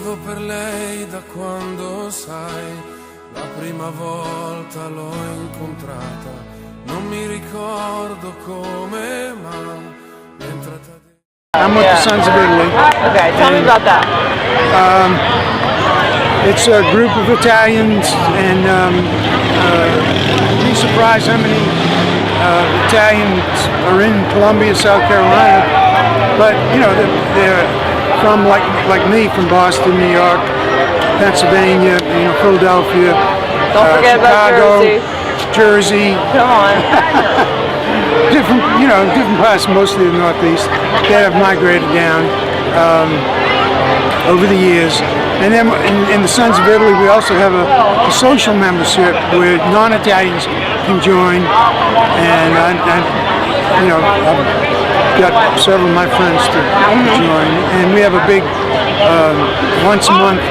Vivo per lei da quando sai, la prima volta l'ho incontrata, non mi ricordo come, ma mi è entrata dentro. I'm with the Sons of Italy. Okay, tell me about that. It's a group of Italians, and you'd be surprised how many Italians are in Columbia, South Carolina. But you know, they're from like me, from Boston, New York, Pennsylvania, Philadelphia, Don't forget Chicago, about Jersey. Come on. different parts, mostly the Northeast, that have migrated down over the years. And then in the Sons of Italy, we also have a social membership where non-Italians can join. And I've got several of my friends to join. And we have a big, once a month,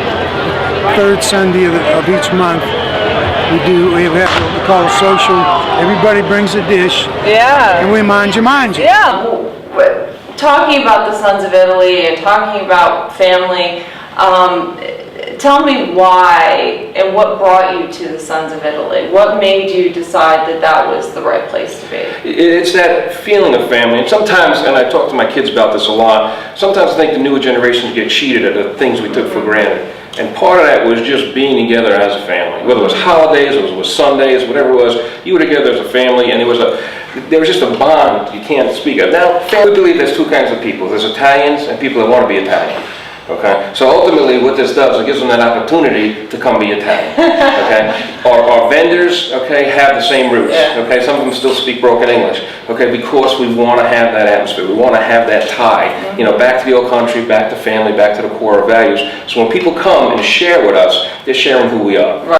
third Sunday of each month, we have what we call a social. Everybody brings a dish. Yeah. And we mind you. Yeah. Talking about the Sons of Italy and talking about family, tell me why and what brought you to the Sons of Italy? What made you decide that that was the right place to be? It's that feeling of family. And sometimes, and I talk to my kids about this a lot, sometimes I think the newer generations get cheated at the things we took for granted. And part of that was just being together as a family. Whether it was holidays, or it was Sundays, whatever it was, you were together as a family, and there was just a bond you can't speak of. Now, I believe there's two kinds of people. There's Italians and people that want to be Italian. Okay, so ultimately what this does, it gives them that opportunity to come be Italian. Okay, our vendors, okay, have the same roots. Okay, some of them still speak broken English. Okay, because we want to have that atmosphere, we want to have that tie. You know, back to the old country, back to family, back to the core values. So when people come and share with us, they're sharing who we are. Right.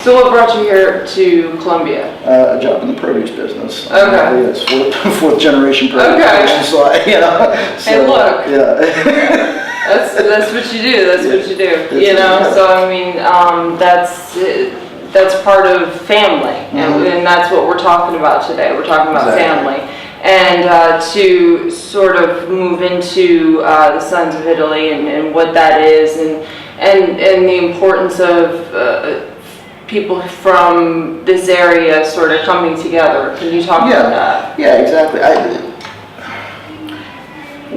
So what brought you here to Columbia? A job in the produce business. Okay. It's fourth generation produce. Okay. So, Hey, look. Yeah. That's what you do. That's what you do. You know. So I mean, that's part of family, and that's what we're talking about today. We're talking about family, and to sort of move into the Sons of Italy and what that is, and the importance of people from this area sort of coming together. Can you talk about that? Yeah, exactly.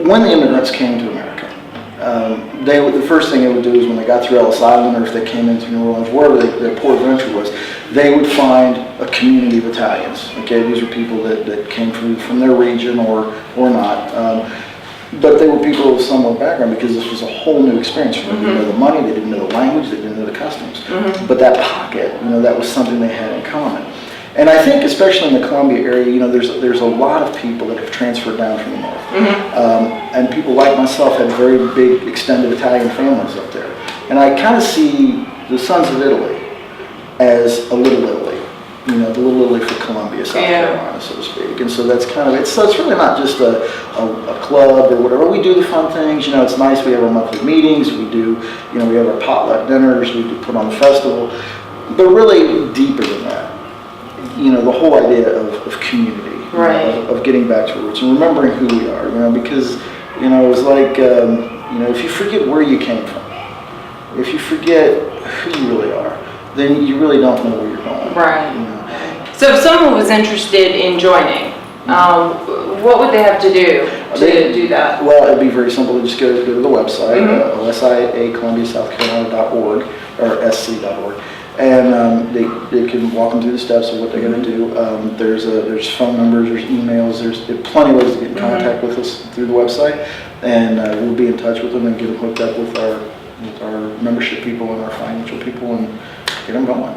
When the immigrants came to America, the first thing they would do is when they got through Ellis Island, or if they came into New Orleans, wherever their port of entry was, they would find a community of Italians. Okay, these are people that came from their region or not. But they were people of similar background, because this was a whole new experience for them. They didn't know the money, they didn't know the language, they didn't know the customs. But that pocket, that was something they had in common. And I think, especially in the Columbia area, there's a lot of people that have transferred down from the north. And people like myself had very big, extended Italian families up there. And I kind of see the Sons of Italy as a little Italy. The little Italy for Columbia, South Carolina, so to speak. And so that's kind of, so it's really not just a club or whatever. We do the fun things, it's nice. We have our monthly meetings, we do, we have our potluck dinners, we do put on the festival. But really deeper than that, the whole idea of community, of getting back to roots and remembering who we are, because, it was like, if you forget where you came from, if you forget who you really are, then you really don't know where you're going. Right. So if someone was interested in joining, what would they have to do to do that? Well, it'd be very simple. Just go to the website, OSIAColumbiaSouthCarolina.org, or SC.org, and they can walk them through the steps of what they're going to do. There's phone numbers, there's emails, there's plenty of ways to get in contact with us through the website, and we'll be in touch with them and get them hooked up with our membership people and our financial people and get them going.